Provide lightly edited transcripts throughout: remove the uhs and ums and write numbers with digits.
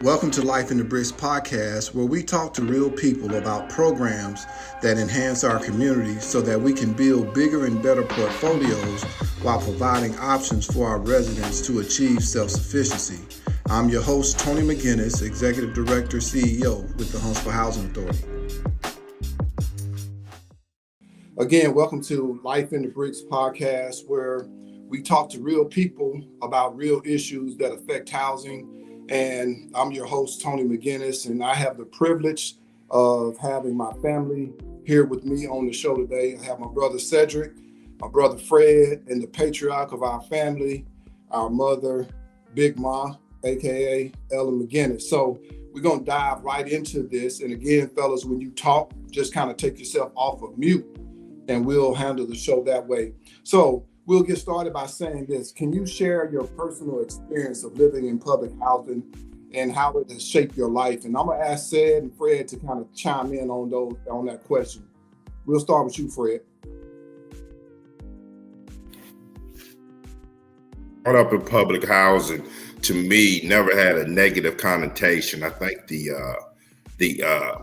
Welcome to Life in the Bricks podcast, where we talk to real people about programs that enhance our community so that we can build bigger and better portfolios while providing options for our residents to achieve self-sufficiency. I'm your host, Tony McGinnis, Executive Director, CEO with the Huntsville Housing Authority. Again, welcome to Life in the Bricks podcast, where we talk to real people about real issues that affect housing. And I'm your host, Tony McGinnis, and I have the privilege of having my family here with me on the show today. I have my brother Cedric, my brother Fred, and the patriarch of our family, our mother, Big Ma, aka Ellen McGinnis. So we're gonna dive right into this. And again, fellas, when you talk, just kind of take yourself off of mute and we'll handle the show that way. So we'll get started by saying this. Can you share your personal experience of living in public housing and how it has shaped your life? And I'm gonna ask Ced and Fred to kind of chime in on that question. We'll start with you, Fred. Brought up in public housing, to me, never had a negative connotation. I think the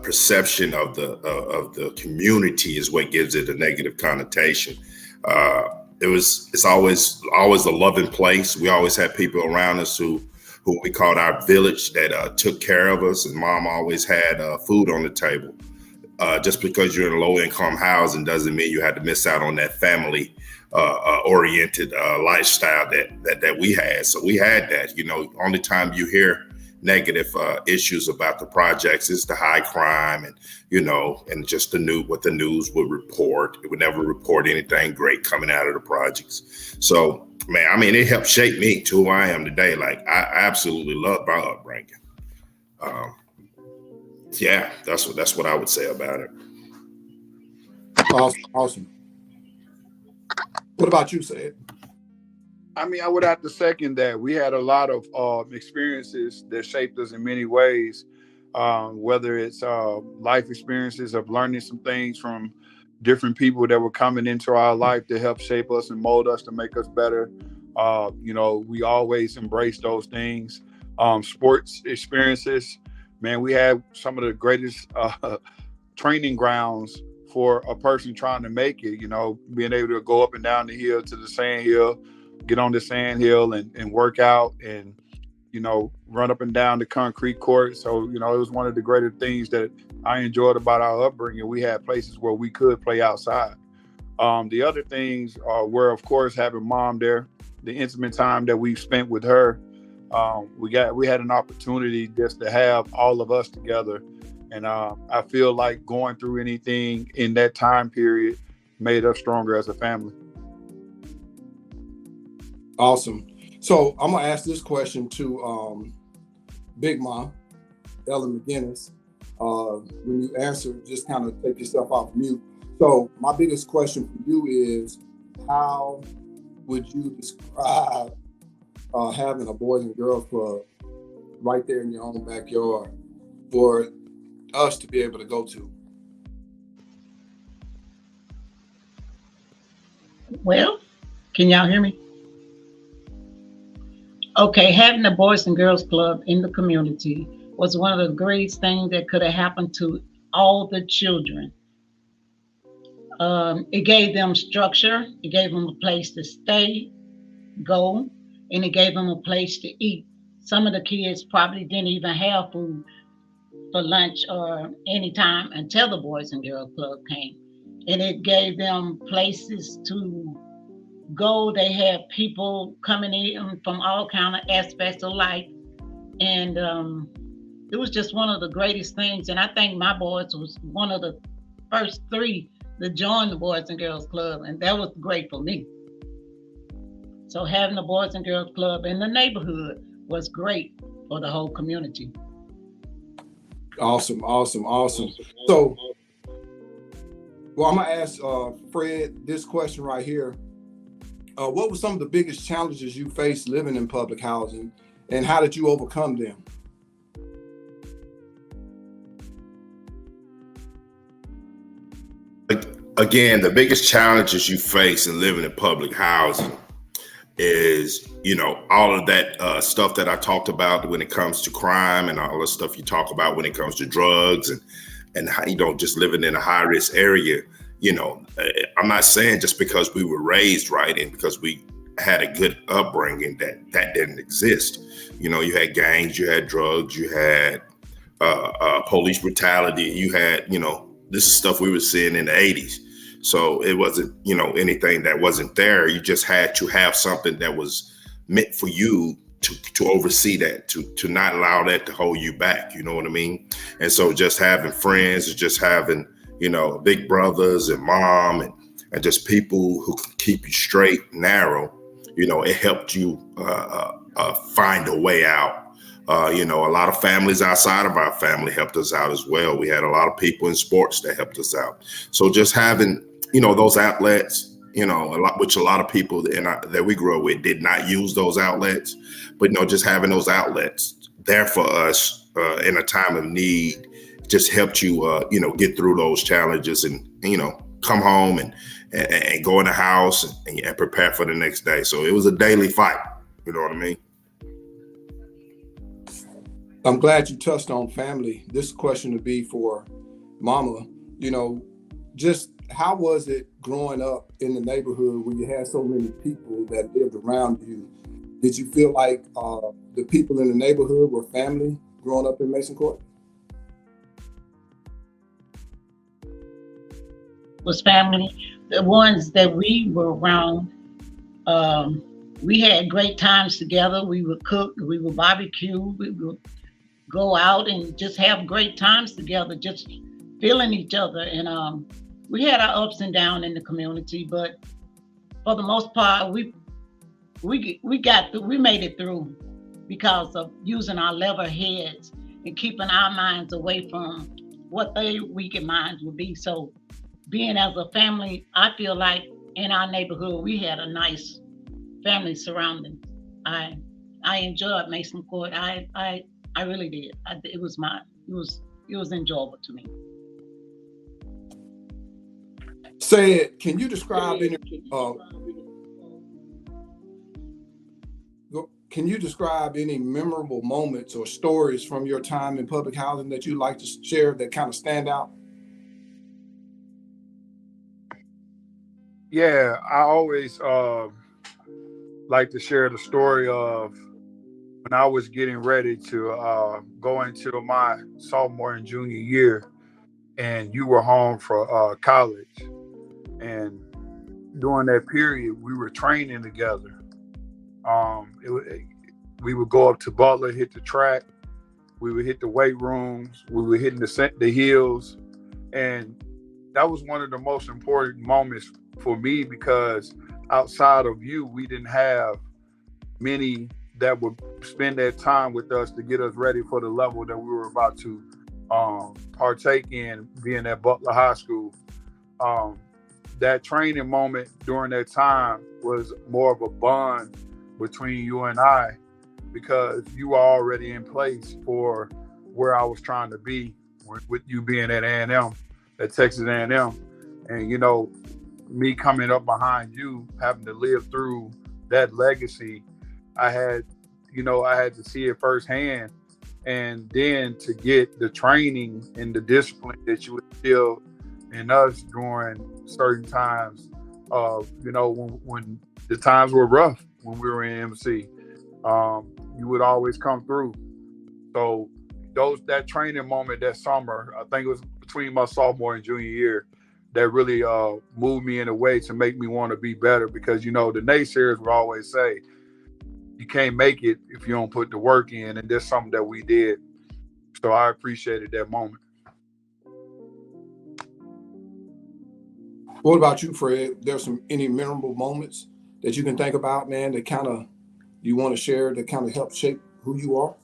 perception of the community is what gives it a negative connotation. It's always a loving place. We always had people around us who we called our village that took care of us, and mom always had food on the table. Just because you're in a low income housing doesn't mean you had to miss out on that family oriented lifestyle that we had. So we had that. Only time you hear negative issues about the projects is the high crime and just what the news would report. It would never report anything great coming out of the projects. So, man, I mean, it helped shape me to who I am today. Like, I absolutely love my upbringing. Yeah, that's what I would say about it. Awesome. What about you, Sid? I mean, I would have to second that. We had a lot of experiences that shaped us in many ways, whether it's life experiences of learning some things from different people that were coming into our life to help shape us and mold us to make us better. We always embrace those things. Sports experiences, man, we had some of the greatest training grounds for a person trying to make it, being able to go up and down the hill to the sand hill, get on the sand hill and work out and, run up and down the concrete court. So, it was one of the greater things that I enjoyed about our upbringing. We had places where we could play outside. The other things were, of course, having mom there, the intimate time that we spent with her. We had an opportunity just to have all of us together. And I feel like going through anything in that time period made us stronger as a family. Awesome. So I'm gonna ask this question to Big Mom, Ellen McGinnis. When you answer, just kind of take yourself off mute. So my biggest question for you is, how would you describe having a Boys and Girls Club right there in your own backyard for us to be able to go to? Well, can y'all hear me? Okay, having the Boys and Girls Club in the community was one of the greatest things that could have happened to all the children. It gave them structure, it gave them a place to stay, go, and it gave them a place to eat. Some of the kids probably didn't even have food for lunch or any time until the Boys and Girls Club came. And it gave them places to go. They had people coming in from all kind of aspects of life. And it was just one of the greatest things. And I think my boys was one of the first 3 to join the Boys and Girls Club. And that was great for me. So having the Boys and Girls Club in the neighborhood was great for the whole community. Awesome. So, well, I'm gonna ask Fred this question right here. What were some of the biggest challenges you faced living in public housing, and how did you overcome them? Again, the biggest challenges you face in living in public housing is, all of that stuff that I talked about when it comes to crime and all the stuff you talk about when it comes to drugs and how, just living in a high risk area. I'm not saying just because we were raised right and because we had a good upbringing that didn't exist. You had gangs, you had drugs, you had police brutality, you had, this is stuff we were seeing in the 80s. So it wasn't, anything that wasn't there. You just had to have something that was meant for you to oversee that, to not allow that to hold you back. You know what I mean? And so just having friends, just having, big brothers and mom and just people who can keep you straight, narrow, it helped you find a way out. A lot of families outside of our family helped us out as well. We had a lot of people in sports that helped us out. So just having, those outlets, a lot of people that we grew up with did not use those outlets, but, just having those outlets there for us in a time of need just helped you, get through those challenges and, come home and go in the house and prepare for the next day. So it was a daily fight. You know what I mean? I'm glad you touched on family. This question would be for Mama. Just how was it growing up in the neighborhood where you had so many people that lived around you? Did you feel like the people in the neighborhood were family growing up in Mason Court? Was family. The ones that we were around, we had great times together. We would cook, we would barbecue, we would go out and just have great times together, just feeling each other. And we had our ups and downs in the community, but for the most part, we made it through because of using our level heads and keeping our minds away from what their weakened minds would be. So being as a family, I feel like in our neighborhood, we had a nice family surrounding. I enjoyed Mason Court. I really did. It was enjoyable to me. Can you describe any memorable moments or stories from your time in public housing that you'd like to share that kind of stand out? Yeah, I always like to share the story of when I was getting ready to go into my sophomore and junior year, and you were home for college. And during that period, we were training together. We would go up to Butler, hit the track. We would hit the weight rooms. We were hitting the hills. And that was one of the most important moments for me because outside of you, we didn't have many that would spend their time with us to get us ready for the level that we were about to partake in being at Butler High School. That training moment during that time was more of a bond between you and I because you were already in place for where I was trying to be with you being at A&M, at Texas A&M. And, me coming up behind you, having to live through that legacy, I had to see it firsthand. And then to get the training and the discipline that you instilled in us during certain times of, when the times were rough, when we were in MC, you would always come through. So that training moment that summer, I think it was between my sophomore and junior year, that really moved me in a way to make me want to be better because, the naysayers would always say, you can't make it if you don't put the work in. And that's something that we did. So I appreciated that moment. What about you, Fred? There's any memorable moments that you can think about, man, that kind of you want to share that kind of help shape who you are?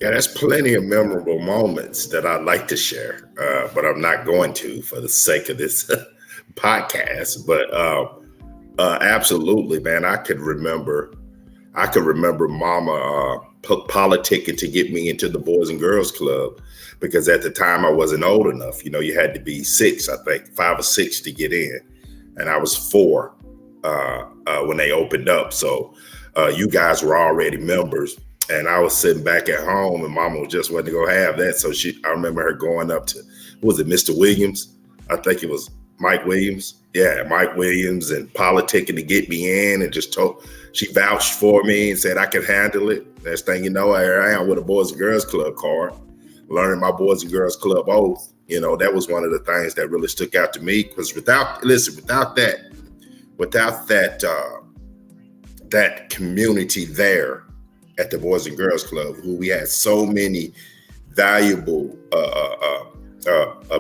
Yeah, there's plenty of memorable moments that I'd like to share, but I'm not going to for the sake of this podcast. But absolutely, man, I could remember Mama politicking to get me into the Boys and Girls Club because at the time I wasn't old enough. You had to be 5 or 6 to get in. and I was 4 when they opened up. So you guys were already members, and I was sitting back at home, and Mama just wasn't going to have that. So I remember her going up to, what was it, Mr. Williams? I think it was Mike Williams. Yeah, Mike Williams, and politicking to get me in, and she vouched for me and said I could handle it. Next thing you know, I am with a Boys and Girls Club card, learning my Boys and Girls Club oath. That was one of the things that really stuck out to me, because without that community there at the Boys and Girls Club, who we had so many valuable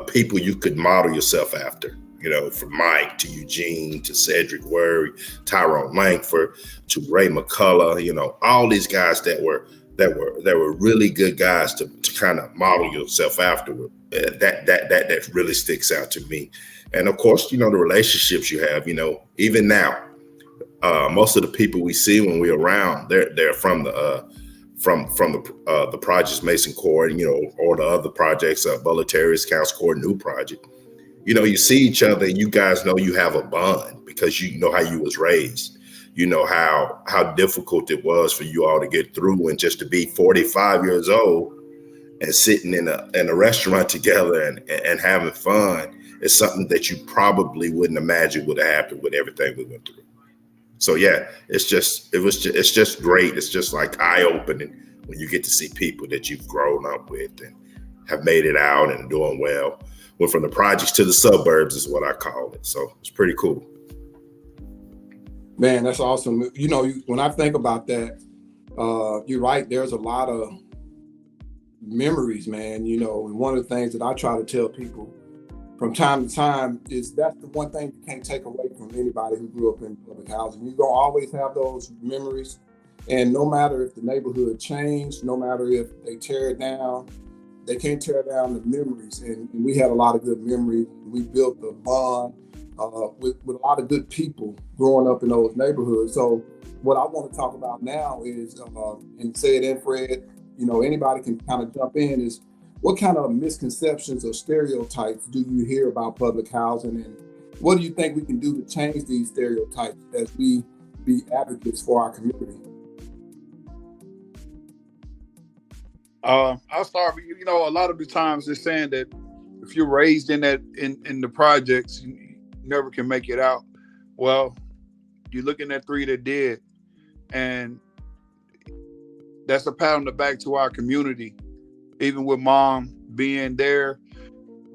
people you could model yourself after. From Mike to Eugene to Cedric Worry, Tyrone Langford to Ray McCullough, all these guys that were really good guys to kind of model yourself after. That really sticks out to me. And of course, the relationships you have, even now, most of the people we see when we're around, they're from the projects Mason Court, or the other projects, Butler Terrace, Council Court, New Project. You see each other, and you guys know you have a bond because you know how you was raised. You know how difficult it was for you all to get through, and just to be 45 years old and sitting in a restaurant together and having fun is something that you probably wouldn't imagine would have happened with everything we went through. So yeah, it's just great. It's just like eye-opening when you get to see people that you've grown up with and have made it out and doing well. Went from the projects to the suburbs is what I call it. So it's pretty cool. Man, that's awesome. When I think about that, you're right. There's a lot of memories, man. And one of the things that I try to tell people from time to time is that's the one thing you can't take away from anybody who grew up in public housing. You're going to always have those memories. And no matter if the neighborhood changed, no matter if they tear it down, they can't tear down the memories. And we had a lot of good memories. We built a bond with a lot of good people growing up in those neighborhoods. So what I want to talk about now is, and say it in, Fred, anybody can kind of jump in, is what kind of misconceptions or stereotypes do you hear about public housing, and what do you think we can do to change these stereotypes as we be advocates for our community? I'll start. A lot of the times they're saying that if you're raised in the projects, you never can make it out. Well, you're looking at 3 that did, and that's a pat on the back to our community. Even with Mom being there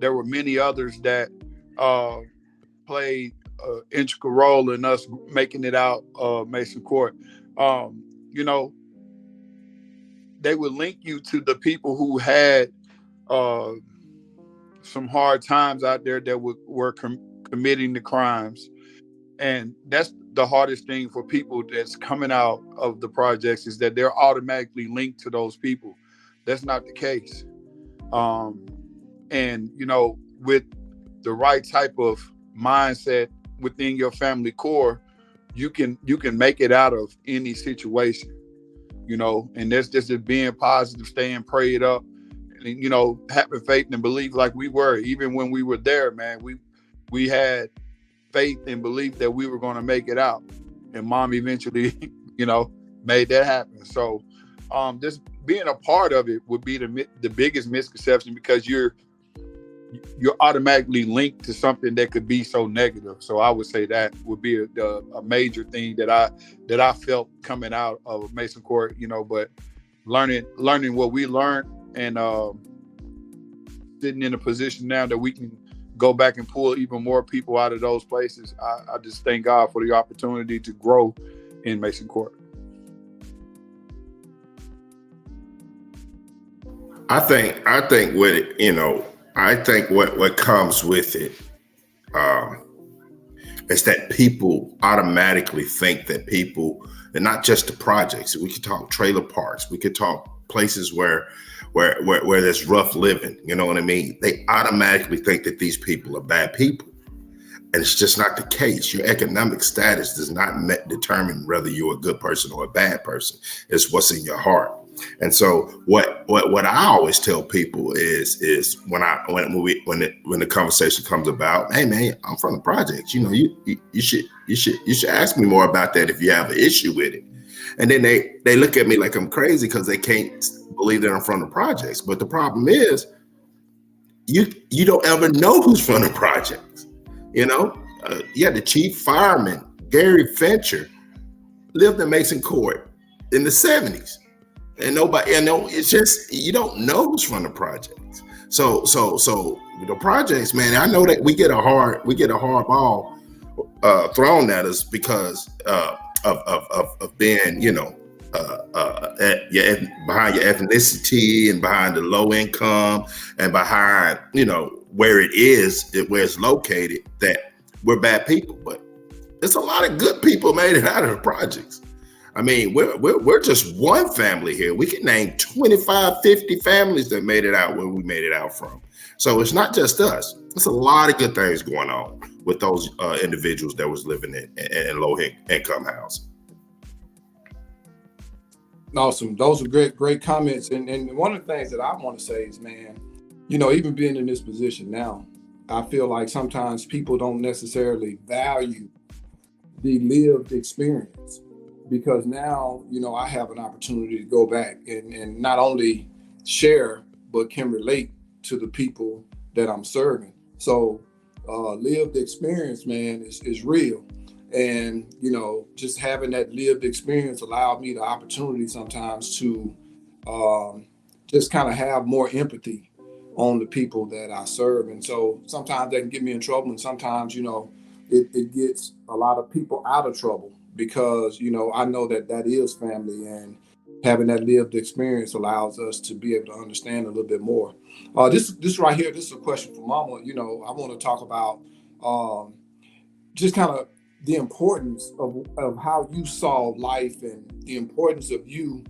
were many others that played an integral role in us making it out Mason Court. They would link you to the people who had some hard times out there that were committing the crimes. And that's the hardest thing for people that's coming out of the projects, is that they're automatically linked to those people. That's not the case. And, with the right type of mindset within your family core, you can make it out of any situation. And that's just being positive, staying prayed up, and, having faith and belief like we were. Even when we were there, man, we had faith and belief that we were going to make it out. And Mom eventually, made that happen. So just being a part of it would be the biggest misconception, because you're automatically linked to something that could be so negative. So I would say that would be a major thing that I felt coming out of Mason Court, but learning what we learned, and sitting in a position now that we can go back and pull even more people out of those places. I just thank God for the opportunity to grow in Mason Court. I think with it, I think what comes with it is that people automatically think that people, and not just the projects. We could talk trailer parks. We could talk places where there's rough living. You know what I mean? They automatically think that these people are bad people. And it's just not the case. Your economic status does not determine whether you're a good person or a bad person. It's what's in your heart. And so what I always tell people is when the conversation comes about, hey man, I'm from the projects. You know, you should ask me more about that if you have an issue with it. And then they look at me like I'm crazy because they can't believe that I'm from the projects. But the problem is, you don't ever know who's from the projects. You know, the chief fireman, Gary Fincher, lived in Mason Court in the 70s. And nobody, it's just, you don't know who's from the projects. So the projects, man, I know that we get a hard ball thrown at us because of being, behind your ethnicity and behind the low income and behind, where it's located, that we're bad people. But there's a lot of good people made it out of the projects. I mean, we're just one family here. We can name 25, 50 families that made it out where we made it out from. So it's not just us. There's a lot of good things going on with those individuals that was living in low income housing. Awesome. Those are great comments. And one of the things that I want to say is, man, even being in this position now, I feel like sometimes people don't necessarily value the lived experience. Because now, I have an opportunity to go back and not only share, but can relate to the people that I'm serving. So lived experience, man, is real. And, just having that lived experience allowed me the opportunity sometimes to just kind of have more empathy on the people that I serve. And so sometimes that can get me in trouble. And sometimes, it gets a lot of people out of trouble. Because, I know that is family, and having that lived experience allows us to be able to understand a little bit more. This right here, this is a question for Mama. I want to talk about just kind of the importance of how you saw life and the importance of you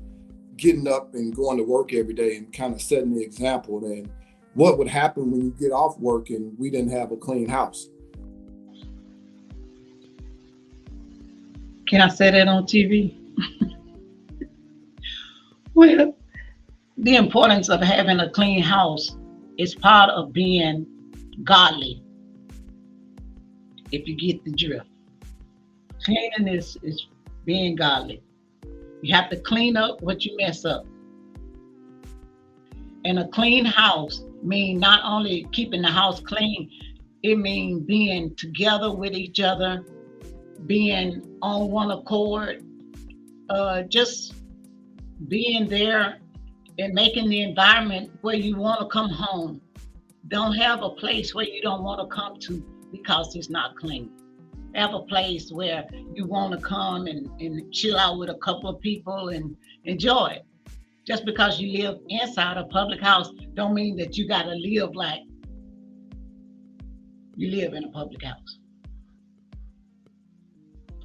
getting up and going to work every day and kind of setting the example, and what would happen when you get off work and we didn't have a clean house. Can I say that on TV? Well, the importance of having a clean house is part of being godly, if you get the drift. Cleanliness is being godly. You have to clean up what you mess up. And a clean house means not only keeping the house clean, it means being together with each other, being on one accord, just being there and making the environment where you want to come home. Don't have a place where you don't want to come to because it's not clean. Have a place where you want to come and chill out with a couple of people and enjoy it. Just because you live inside a public house don't mean that you got to live like you live in a public house.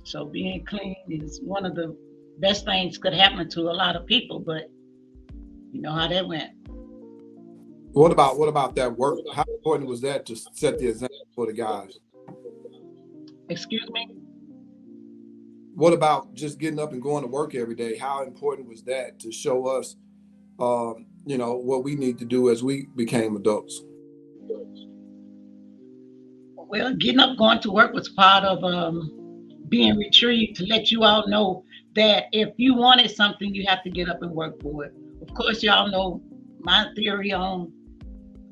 So being clean is one of the best things could happen to a lot of people, but you know how that went. What about that work? How important was that to set the example for the guys? Excuse me? What about just getting up and going to work every day? How important was that to show us, what we need to do as we became adults? Well, getting up, going to work was part of being retrieved to let you all know that if you wanted something, you have to get up and work for it. Of course, y'all know my theory on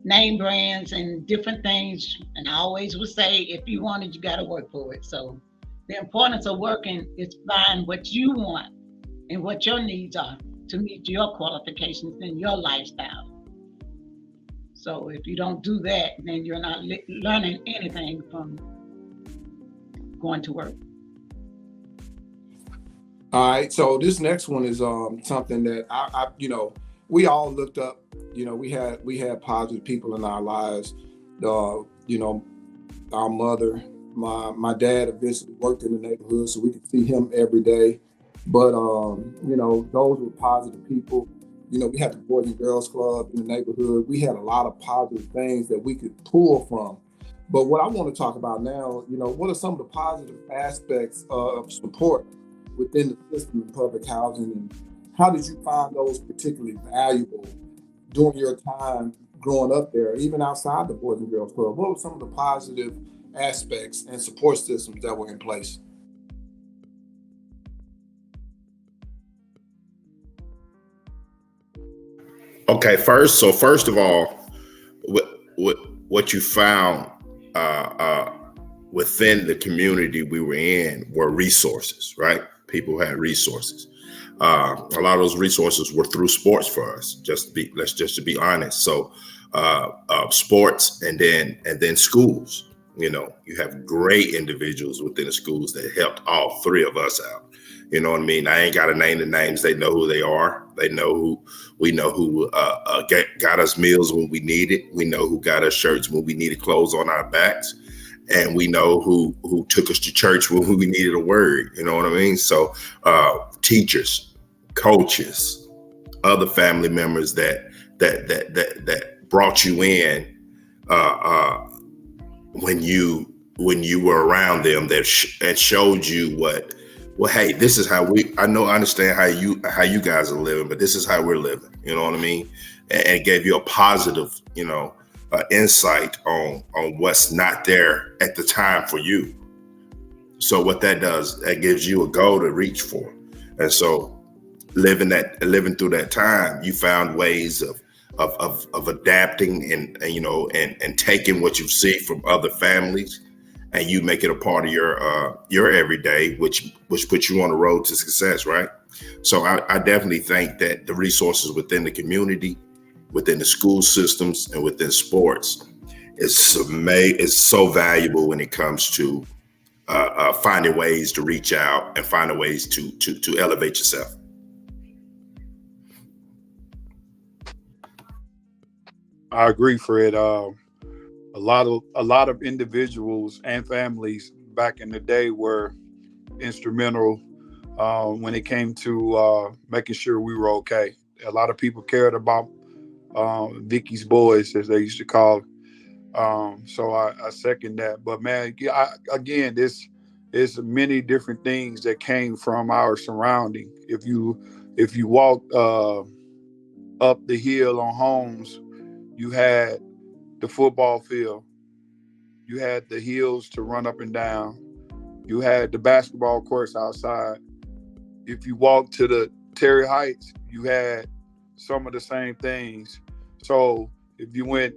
name brands and different things. And I always would say, if you want it, you got to work for it. So the importance of working is find what you want and what your needs are to meet your qualifications and your lifestyle. So if you don't do that, then you're not learning anything from going to work. All right, so this next one is something that I we all looked up. We had positive people in our lives. Our mother, my dad eventually worked in the neighborhood, so we could see him every day. But those were positive people. We had the Boys and Girls Club in the neighborhood. We had a lot of positive things that we could pull from. But what I want to talk about now, what are some of the positive aspects of support within the system in public housing, and how did you find those particularly valuable during your time growing up there, even outside the Boys and Girls Club? What were some of the positive aspects and support systems that were in place? Okay, first of all, what you found uh, uh, within the community we were in were resources, right? People had resources. A lot of those resources were through sports for us. Let's just be honest. So, sports, and then schools. You have great individuals within the schools that helped all three of us out. You know what I mean? I ain't got to name the names. They know who they are. They know who. We know who got us meals when we needed. We know who got us shirts when we needed clothes on our backs, and we know who took us to church when we needed a word. You know what I mean? So teachers, coaches, other family members that brought you in when you were around them, that showed you what. Well, hey, this is how I understand how you guys are living, but this is how we're living. You know what I mean? And gave you a positive, insight on what's not there at the time for you. So what that does, that gives you a goal to reach for. And so living through that time, you found ways of adapting and taking what you see from other families, and you make it a part of your everyday, which puts you on the road to success, right? So I definitely think that the resources within the community, within the school systems, and within sports is so valuable when it comes to finding ways to reach out and finding ways to elevate yourself. I agree, Fred. A lot of individuals and families back in the day were instrumental when it came to making sure we were okay. A lot of people cared about Vicky's boys, as they used to call it. So I second that. But man, again, this is many different things that came from our surrounding. If you walk up the hill on Holmes, you had the football field, you had the hills to run up and down, you had the basketball courts outside. If you walked to the Terry Heights, you had some of the same things. So if you went,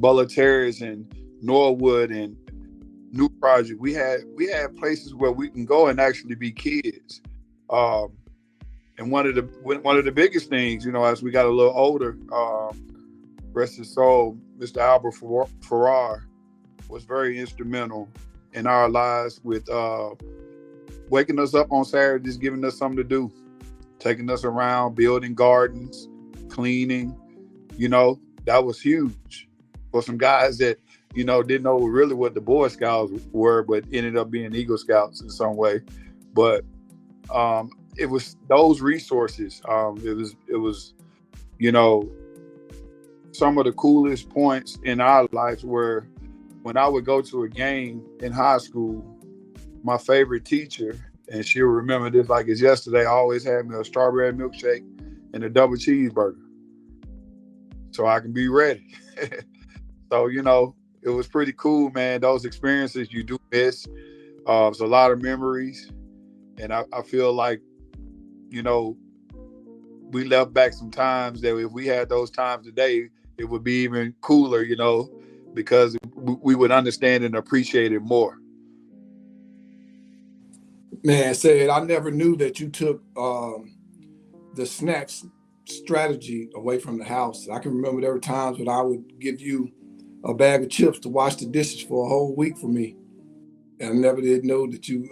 Butler Terrace and Norwood and New Project, we had places where we can go and actually be kids. And one of the biggest things, as we got a little older, rest his soul, Mr. Albert Farrar was very instrumental in our lives with waking us up on Saturdays, giving us something to do, taking us around, building gardens, cleaning. That was huge for some guys that, didn't know really what the Boy Scouts were, but ended up being Eagle Scouts in some way. But it was those resources. It was, some of the coolest points in our lives were when I would go to a game in high school. My favorite teacher, and she'll remember this like it's yesterday, always had me a strawberry milkshake and a double cheeseburger so I can be ready. So, it was pretty cool, man. Those experiences you do miss. It's a lot of memories. And I feel like, we left back some times that if we had those times today, it would be even cooler, because we would understand and appreciate it more. Man, said I never knew that you took the snacks strategy away from the house. I can remember there were times when I would give you a bag of chips to wash the dishes for a whole week for me. And I never did know that you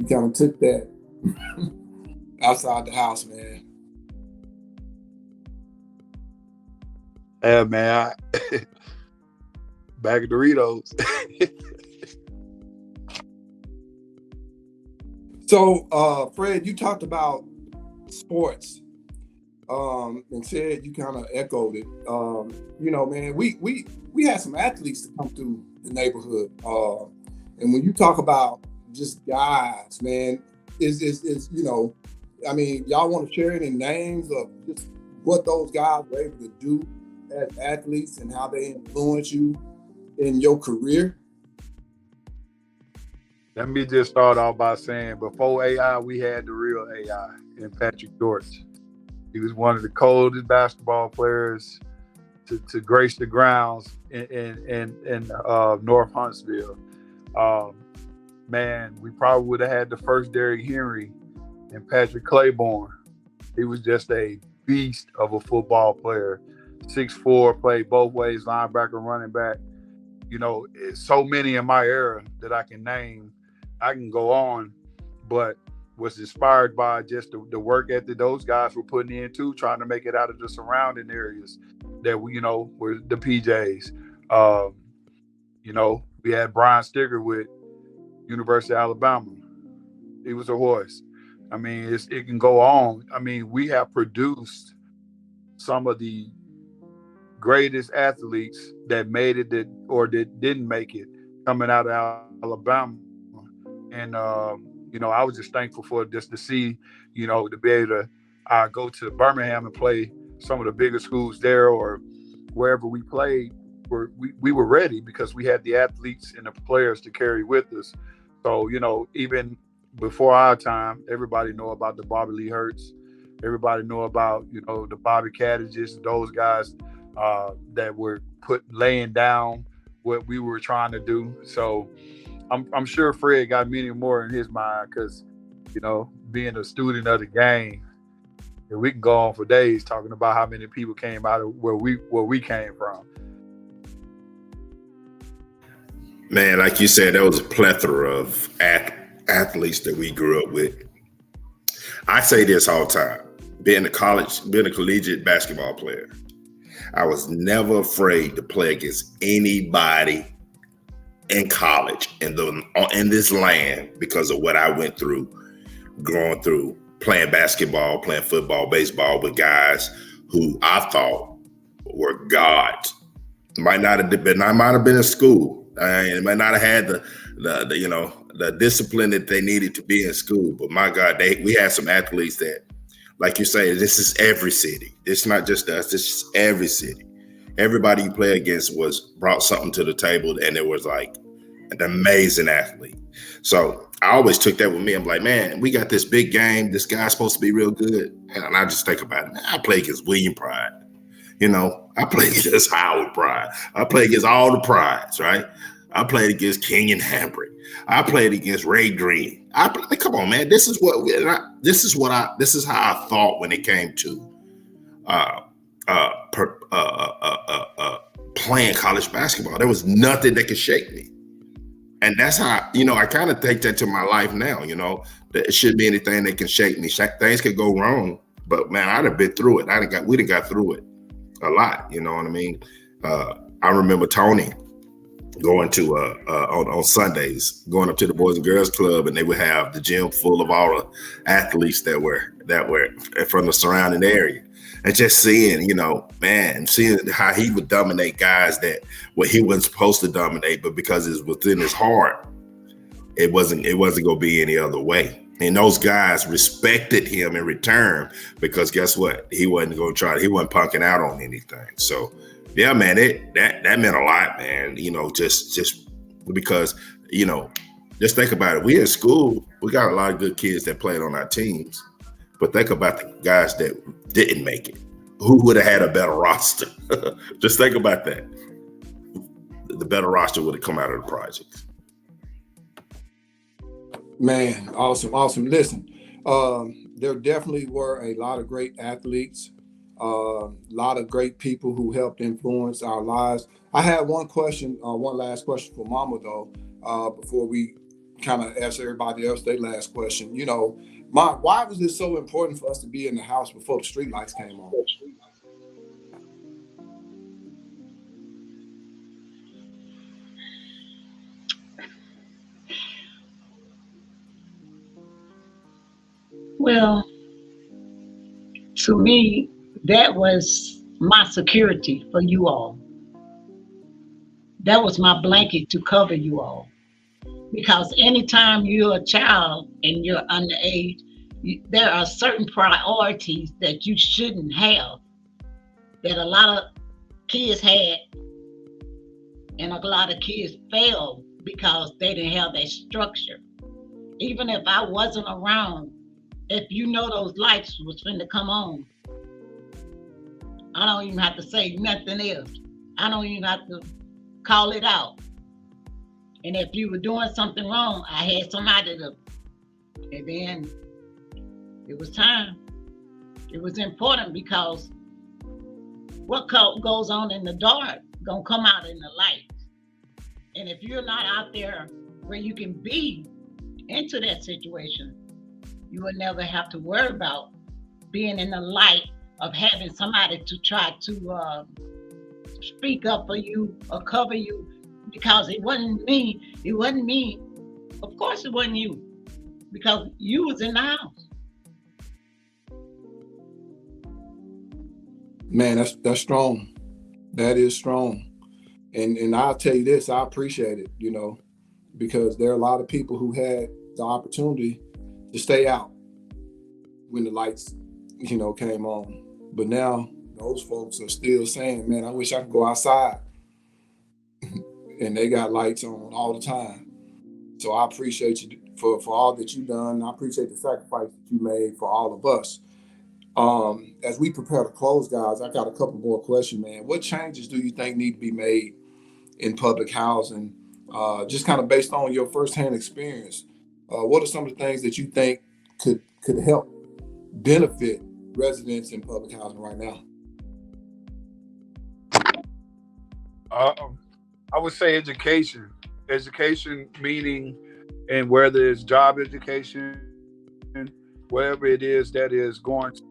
kind of took that outside the house, man. Yeah, man. Bag of Doritos. So, Fred, you talked about sports And said you kind of echoed it. You know, man, we had some athletes to come through the neighborhood. And when you talk about just guys, man, is you know, I mean, y'all want to share any names of just what those guys were able to do as athletes and how they influence you in your career? Let me just start off by saying, before AI, we had the real AI in Patrick George. He was one of the coldest basketball players to grace the grounds in North Huntsville. Man, we probably would have had the first Derrick Henry and Patrick Claiborne. He was just a beast of a football player. 6'4", played both ways, linebacker, running back. You know, it's so many in my era that I can name. I can go on, but was inspired by just the work ethic those guys were putting in too, trying to make it out of the surrounding areas that we, you know, were the PJs. You know, we had Brian Stigger with University of Alabama. He was a horse. I mean, it can go on. I mean, we have produced some of the greatest athletes that made it or that didn't make it coming out of Alabama. And, you know, I was just thankful for just to see, you know, to be able to go to Birmingham and play some of the bigger schools there or wherever we played. We were ready because we had the athletes and the players to carry with us. So, you know, even before our time, everybody know about the Bobby Lee Hurts. Everybody know about, you know, the Bobby Caddiges, those guys that were laying down what we were trying to do. So I'm sure Fred got many more in his mind because, you know, being a student of the game, and we can go on for days talking about how many people came out of where we came from. Man, like you said, there was a plethora of athletes that we grew up with. I say this all the time, being a collegiate basketball player, I was never afraid to play against anybody in college in this land because of what I went through, growing through, playing basketball, playing football, baseball with guys who I thought were gods. Might not have been, I might have been in school. It might not have had the you know, the discipline that they needed to be in school. But my God, we had some athletes that, like you say, this is every city. It's not just us. This is every city. Everybody you play against brought something to the table, and it was like an amazing athlete. So I always took that with me. I'm like, man, we got this big game. This guy's supposed to be real good. And I just think about it. Man, I play against William Pride. You know, I played against Howard Pride. I played against all the Prides, right? I played against Kenyon Hambrick. I played against Ray Green. Come on, man. This is how I thought when it came to playing college basketball. There was nothing that could shake me. And that's how, you know, I kind of take that to my life now, you know. There shouldn't be anything that can shake me. Things could go wrong, but man, I'd have been through it. We done got through it a lot, you know what I mean? I remember Tony going to on Sundays, going up to the Boys and Girls Club, and they would have the gym full of all the athletes that were from the surrounding area, and just seeing, you know, man, seeing how he would dominate guys that he wasn't supposed to dominate, but because it's within his heart, it wasn't gonna be any other way. And those guys respected him in return because guess what? He wasn't gonna he wasn't punking out on anything. So yeah, man, that meant a lot, man. You know, just because, you know, just think about it. We in school, we got a lot of good kids that played on our teams, but think about the guys that didn't make it. Who would have had a better roster? Just think about that. The better roster would have come out of the projects. Man, awesome. Listen, there definitely were a lot of great athletes, a lot of great people who helped influence our lives. I had one last question for Mama, though, before we kind of ask everybody else their last question. You know, why was it so important for us to be in the house before the street lights came on? Well, to me, That was my security for you all. That was my blanket to cover you all. Because anytime you're a child and you're underage, there are certain priorities that you shouldn't have, that a lot of kids had, and a lot of kids failed because they didn't have that structure. Even if I wasn't around, if you know those lights was finna come on, I don't even have to say nothing else. I don't even have to call it out. And if you were doing something wrong, I had somebody to, and then it was time. It was important because what goes on in the dark gonna come out in the light. And if you're not out there where you can be into that situation, you will never have to worry about being in the light of having somebody to try to speak up for you or cover you, because it wasn't me. It wasn't me. Of course it wasn't you, because you was in the house. Man, that's strong. That is strong. And I'll tell you this, I appreciate it, because there are a lot of people who had the opportunity to stay out when the lights, came on. But now those folks are still saying, man, I wish I could go outside. And they got lights on all the time. So I appreciate you for all that you've done. I appreciate the sacrifice that you made for all of us. As we prepare to close, guys, I got a couple more questions, man. What changes do you think need to be made in public housing? Just kind of based on your firsthand experience, what are some of the things that you think could help benefit residents in public housing right now? I would say education. Education meaning, and whether it's job education, whatever it is that is going to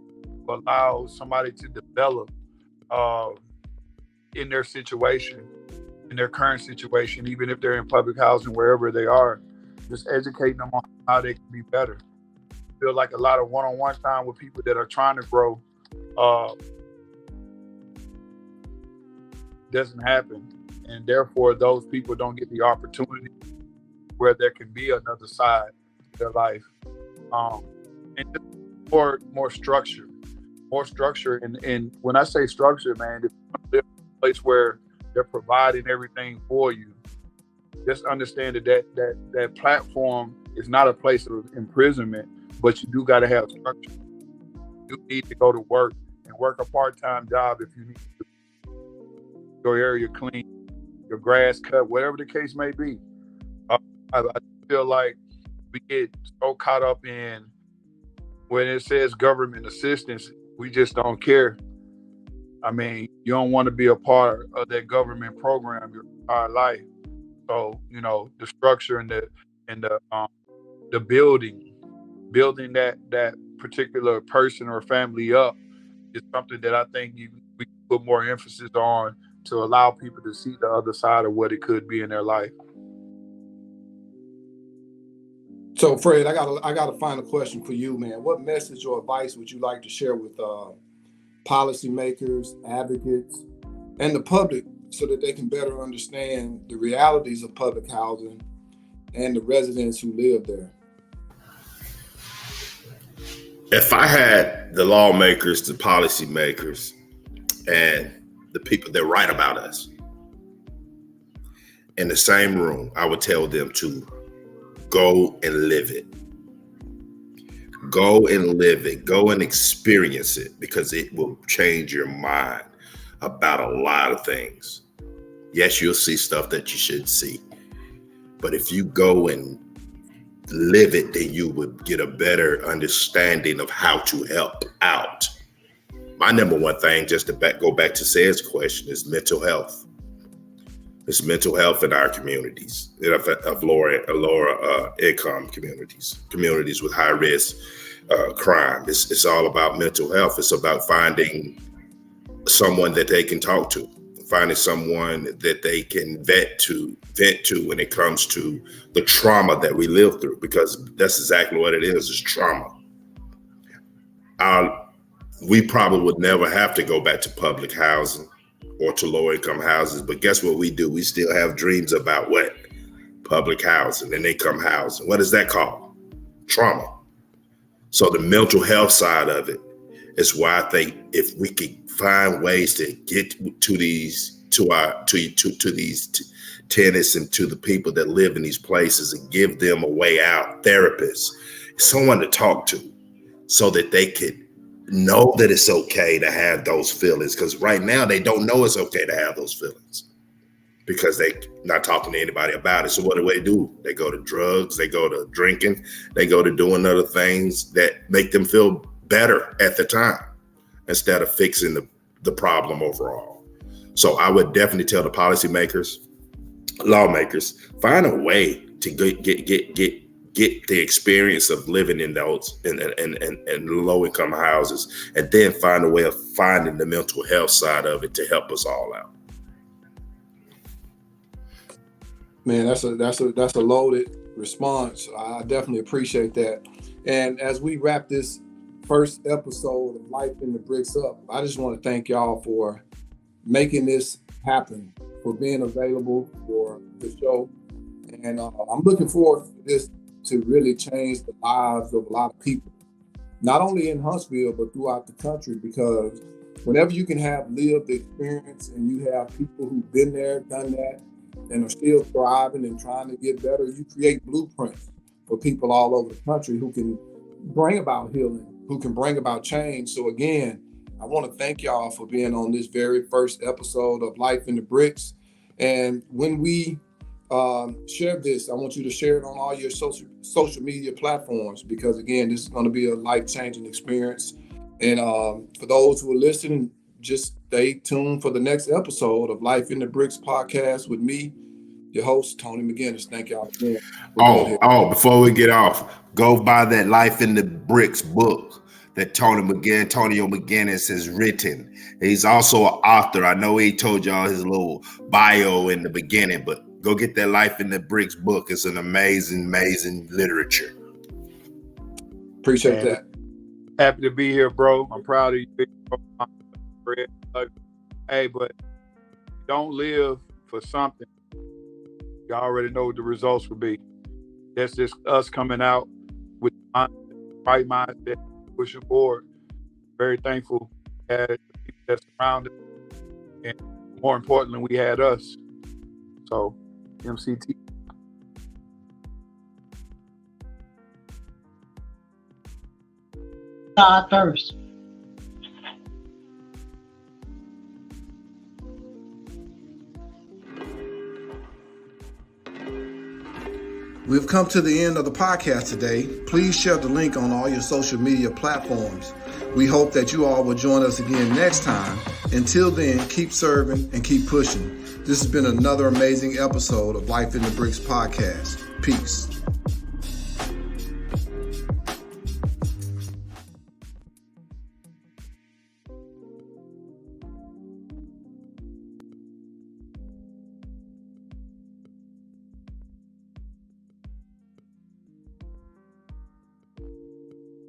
allow somebody to develop in their situation, in their current situation, even if they're in public housing, wherever they are, just educating them on how they can be better. I feel like a lot of one-on-one time with people that are trying to grow doesn't happen. And therefore, those people don't get the opportunity where there can be another side to their life. And just more structure. And when I say structure, man, if you live in a place where they're providing everything for you, just understand that platform is not a place of imprisonment, but you do got to have structure. You need to go to work and work a part-time job if you need to. Your area clean, your grass cut, whatever the case may be. I feel like we get so caught up in when it says government assistance, we just don't care. I mean, you don't want to be a part of that government program your entire life. So, the structure and the building that particular person or family up is something that I think we can put more emphasis on to allow people to see the other side of what it could be in their life. So, Fred, I got a final question for you, man. What message or advice would you like to share with policymakers, advocates, and the public so that they can better understand the realities of public housing and the residents who live there? If I had the lawmakers, the policymakers, and the people that write about us in the same room, I would tell them to go and live it. Go and live it. Go and experience it, because it will change your mind about a lot of things. Yes, you'll see stuff that you shouldn't see. But if you go and live it, then you would get a better understanding of how to help out. My number one thing, just to go back to Ced's question, is mental health. It's mental health in our communities, of lower income communities with high risk crime. It's all about mental health. It's about finding someone that they can talk to, finding someone that they can vent to when it comes to the trauma that we live through, because that's exactly what it is trauma. we probably would never have to go back to public housing or to low income houses. But guess what we do? We still have dreams about what? Public housing and income housing. What is that called? Trauma. So the mental health side of it is why I think if we could find ways to get to these tenants and to the people that live in these places and give them a way out, therapists, someone to talk to, so that they could know that it's okay to have those feelings. Because right now they don't know it's okay to have those feelings because they're not talking to anybody about it. So what do? They go to drugs, they go to drinking, they go to doing other things that make them feel better at the time instead of fixing the problem overall. So I would definitely tell the policymakers, lawmakers, find a way to get the experience of living in those and low income houses, and then find a way of finding the mental health side of it to help us all out. Man, that's a loaded response. I definitely appreciate that. And as we wrap this first episode of Life in the Bricks up, I just want to thank y'all for making this happen, for being available for the show. And I'm looking forward for this to really change the lives of a lot of people, not only in Huntsville, but throughout the country, because whenever you can have lived experience and you have people who've been there, done that, and are still thriving and trying to get better, you create blueprints for people all over the country who can bring about healing, who can bring about change. So again, I want to thank y'all for being on this very first episode of Life in the Bricks. And when we share this, I want you to share it on all your social media platforms, because again, this is going to be a life-changing experience. And for those who are listening, just stay tuned for the next episode of Life in the Bricks podcast with me, your host, Tony McGinnis. Thank y'all again. Before we get off, go buy that Life in the Bricks book that Antonio McGinnis has written. He's also an author. I know he told y'all his little bio in the beginning, but go get that Life in the Bricks book. It's an amazing, amazing literature. Appreciate that. Happy to be here, bro. I'm proud of you. Hey, but don't live for something. You already know what the results will be. That's just us coming out with the right mindset, pushing forward. Very thankful we had people that surrounded us, and more importantly, we had us. So, MCT. God first. We've come to the end of the podcast today. Please share the link on all your social media platforms. We hope that you all will join us again next time. Until then, keep serving and keep pushing. This has been another amazing episode of Life in the Bricks podcast. Peace.